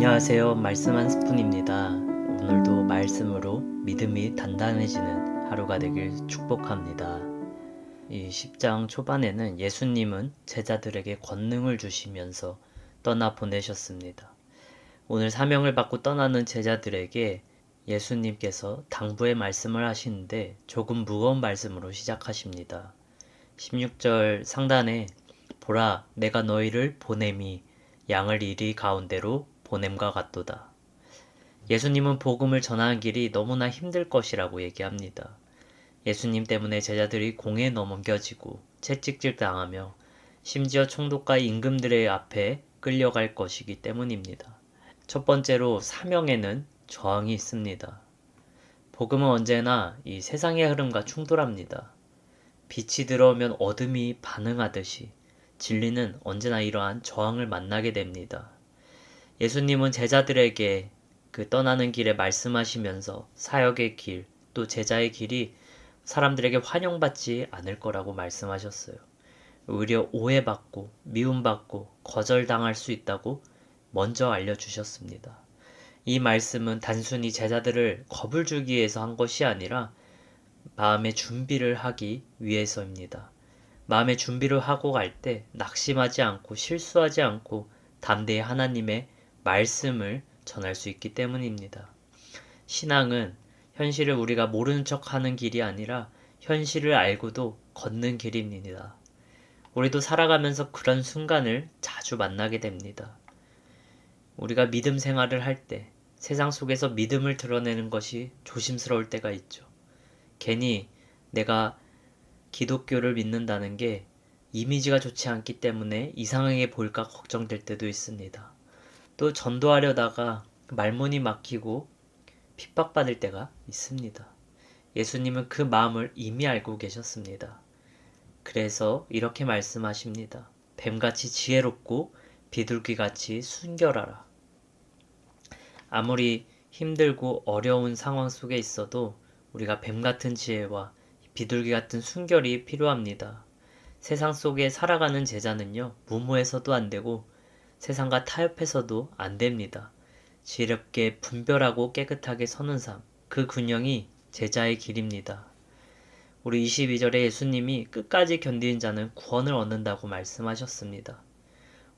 안녕하세요. 말씀 한 스푼입니다. 오늘도 말씀으로 믿음이 단단해지는 하루가 되길 축복합니다. 이 10장 초반에는 예수님은 제자들에게 권능을 주시면서 떠나 보내셨습니다. 오늘 사명을 받고 떠나는 제자들에게 예수님께서 당부의 말씀을 하시는데 조금 무거운 말씀으로 시작하십니다. 16절 상단에 보라 내가 너희를 보냄이 양을 이리 가운데로 보냄과 같도다. 예수님은 복음을 전하는 길이 너무나 힘들 것이라고 얘기합니다. 예수님 때문에 제자들이 공에 넘겨지고 채찍질 당하며 심지어 총독과 임금들의 앞에 끌려갈 것이기 때문입니다. 첫 번째로 사명에는 저항이 있습니다. 복음은 언제나 이 세상의 흐름과 충돌합니다. 빛이 들어오면 어둠이 반응하듯이 진리는 언제나 이러한 저항을 만나게 됩니다. 예수님은 제자들에게 그 떠나는 길에 말씀하시면서 사역의 길, 또 제자의 길이 사람들에게 환영받지 않을 거라고 말씀하셨어요. 오히려 오해받고 미움받고 거절당할 수 있다고 먼저 알려주셨습니다. 이 말씀은 단순히 제자들을 겁을 주기 위해서 한 것이 아니라 마음의 준비를 하기 위해서입니다. 마음의 준비를 하고 갈 때 낙심하지 않고 실수하지 않고 담대히 하나님의 말씀을 전할 수 있기 때문입니다. 신앙은 현실을 우리가 모르는 척 하는 길이 아니라 현실을 알고도 걷는 길입니다. 우리도 살아가면서 그런 순간을 자주 만나게 됩니다. 우리가 믿음 생활을 할 때 세상 속에서 믿음을 드러내는 것이 조심스러울 때가 있죠. 괜히 내가 기독교를 믿는다는 게 이미지가 좋지 않기 때문에 이상하게 보일까 걱정될 때도 있습니다. 또 전도하려다가 말문이 막히고 핍박받을 때가 있습니다. 예수님은 그 마음을 이미 알고 계셨습니다. 그래서 이렇게 말씀하십니다. 뱀같이 지혜롭고 비둘기같이 순결하라. 아무리 힘들고 어려운 상황 속에 있어도 우리가 뱀같은 지혜와 비둘기 같은 순결이 필요합니다. 세상 속에 살아가는 제자는요, 무모해서도 안 되고 세상과 타협해서도 안 됩니다. 지혜롭게 분별하고 깨끗하게 서는 삶, 그 균형이 제자의 길입니다. 우리 22절에 예수님이 끝까지 견디는 자는 구원을 얻는다고 말씀하셨습니다.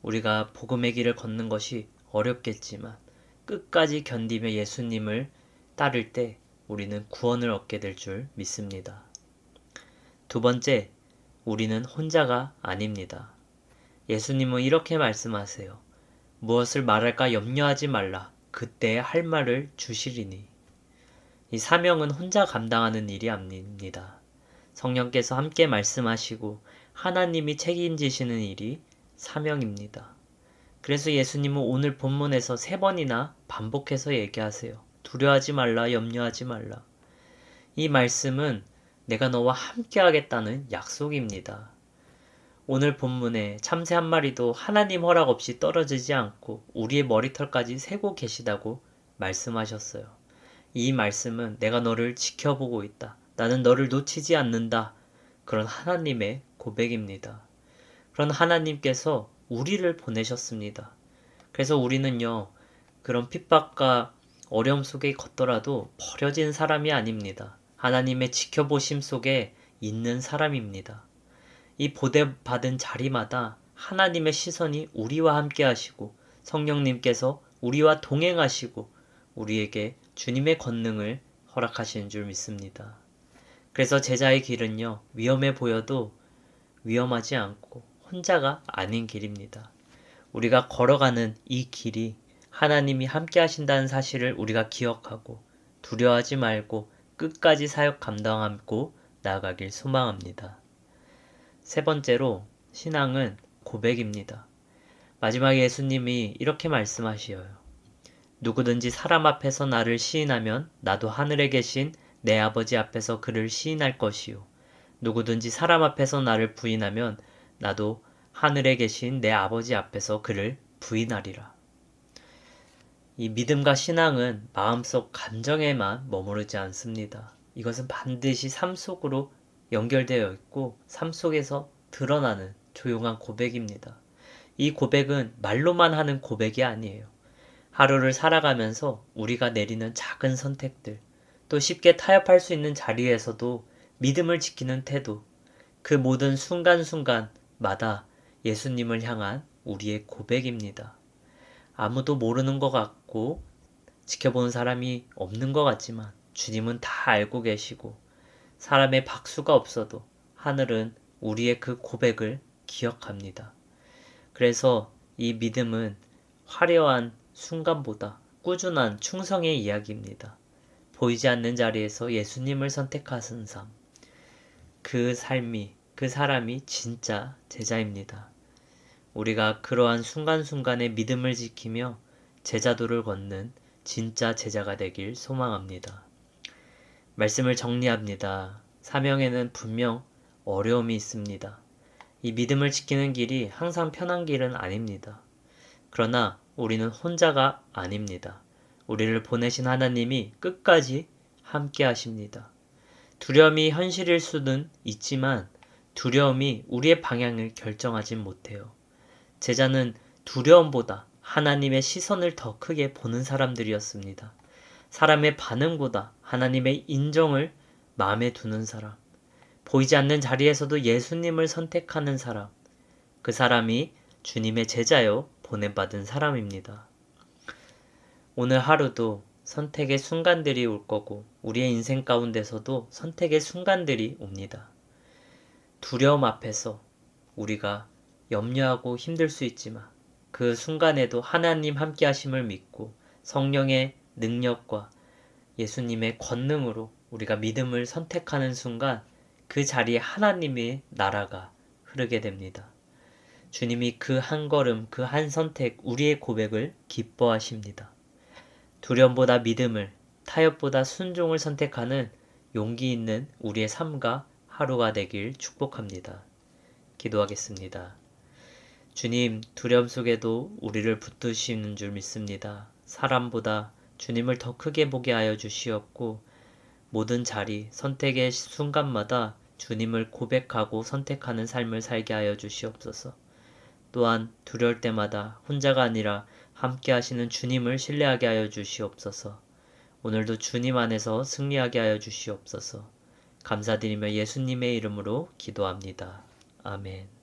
우리가 복음의 길을 걷는 것이 어렵겠지만 끝까지 견디며 예수님을 따를 때 우리는 구원을 얻게 될 줄 믿습니다. 두 번째, 우리는 혼자가 아닙니다. 예수님은 이렇게 말씀하세요. 무엇을 말할까 염려하지 말라. 그때 할 말을 주시리니. 이 사명은 혼자 감당하는 일이 아닙니다. 성령께서 함께 말씀하시고 하나님이 책임지시는 일이 사명입니다. 그래서 예수님은 오늘 본문에서 3번이나 반복해서 얘기하세요. 두려워하지 말라, 염려하지 말라. 이 말씀은 내가 너와 함께 하겠다는 약속입니다. 오늘 본문에 참새 한 마리도 하나님 허락 없이 떨어지지 않고 우리의 머리털까지 세고 계시다고 말씀하셨어요. 이 말씀은 내가 너를 지켜보고 있다. 나는 너를 놓치지 않는다. 그런 하나님의 고백입니다. 그런 하나님께서 우리를 보내셨습니다. 그래서 우리는요, 그런 핍박과 어려움 속에 걷더라도 버려진 사람이 아닙니다. 하나님의 지켜보심 속에 있는 사람입니다. 이 보대받은 자리마다 하나님의 시선이 우리와 함께 하시고 성령님께서 우리와 동행하시고 우리에게 주님의 권능을 허락하시는 줄 믿습니다. 그래서 제자의 길은요, 위험해 보여도 위험하지 않고 혼자가 아닌 길입니다. 우리가 걸어가는 이 길이 하나님이 함께 하신다는 사실을 우리가 기억하고 두려워하지 말고 끝까지 사역 감당하고 나아가길 소망합니다. 세 번째로 신앙은 고백입니다. 마지막에 예수님이 이렇게 말씀하시어요. 누구든지 사람 앞에서 나를 시인하면 나도 하늘에 계신 내 아버지 앞에서 그를 시인할 것이요. 누구든지 사람 앞에서 나를 부인하면 나도 하늘에 계신 내 아버지 앞에서 그를 부인하리라. 이 믿음과 신앙은 마음속 감정에만 머무르지 않습니다. 이것은 반드시 삶 속으로 연결되어 있고 삶 속에서 드러나는 조용한 고백입니다. 이 고백은 말로만 하는 고백이 아니에요. 하루를 살아가면서 우리가 내리는 작은 선택들, 또 쉽게 타협할 수 있는 자리에서도 믿음을 지키는 태도, 그 모든 순간순간마다 예수님을 향한 우리의 고백입니다. 아무도 모르는 것 같고 지켜보는 사람이 없는 것 같지만 주님은 다 알고 계시고 사람의 박수가 없어도 하늘은 우리의 그 고백을 기억합니다. 그래서 이 믿음은 화려한 순간보다 꾸준한 충성의 이야기입니다. 보이지 않는 자리에서 예수님을 선택하는 삶. 그 삶이, 그 사람이 진짜 제자입니다. 우리가 그러한 순간순간의 믿음을 지키며 제자도를 걷는 진짜 제자가 되길 소망합니다. 말씀을 정리합니다. 사명에는 분명 어려움이 있습니다. 이 믿음을 지키는 길이 항상 편한 길은 아닙니다. 그러나 우리는 혼자가 아닙니다. 우리를 보내신 하나님이 끝까지 함께 하십니다. 두려움이 현실일 수는 있지만 두려움이 우리의 방향을 결정하진 못해요. 제자는 두려움보다 하나님의 시선을 더 크게 보는 사람들이었습니다. 사람의 반응보다 하나님의 인정을 마음에 두는 사람, 보이지 않는 자리에서도 예수님을 선택하는 사람, 그 사람이 주님의 제자요 보냄받은 사람입니다. 오늘 하루도 선택의 순간들이 올 거고 우리의 인생 가운데서도 선택의 순간들이 옵니다. 두려움 앞에서 우리가 염려하고 힘들 수 있지만 그 순간에도 하나님 함께 하심을 믿고 성령의 능력과 예수님의 권능으로 우리가 믿음을 선택하는 순간 그 자리에 하나님의 나라가 흐르게 됩니다. 주님이 그 한 걸음, 그 한 선택, 우리의 고백을 기뻐하십니다. 두려움보다 믿음을, 타협보다 순종을 선택하는 용기 있는 우리의 삶과 하루가 되길 축복합니다. 기도하겠습니다. 주님, 두려움 속에도 우리를 붙드시는 줄 믿습니다. 사람보다 주님을 더 크게 보게 하여 주시옵고 모든 자리, 선택의 순간마다 주님을 고백하고 선택하는 삶을 살게 하여 주시옵소서. 또한 두려울 때마다 혼자가 아니라 함께 하시는 주님을 신뢰하게 하여 주시옵소서. 오늘도 주님 안에서 승리하게 하여 주시옵소서. 감사드리며 예수님의 이름으로 기도합니다. 아멘.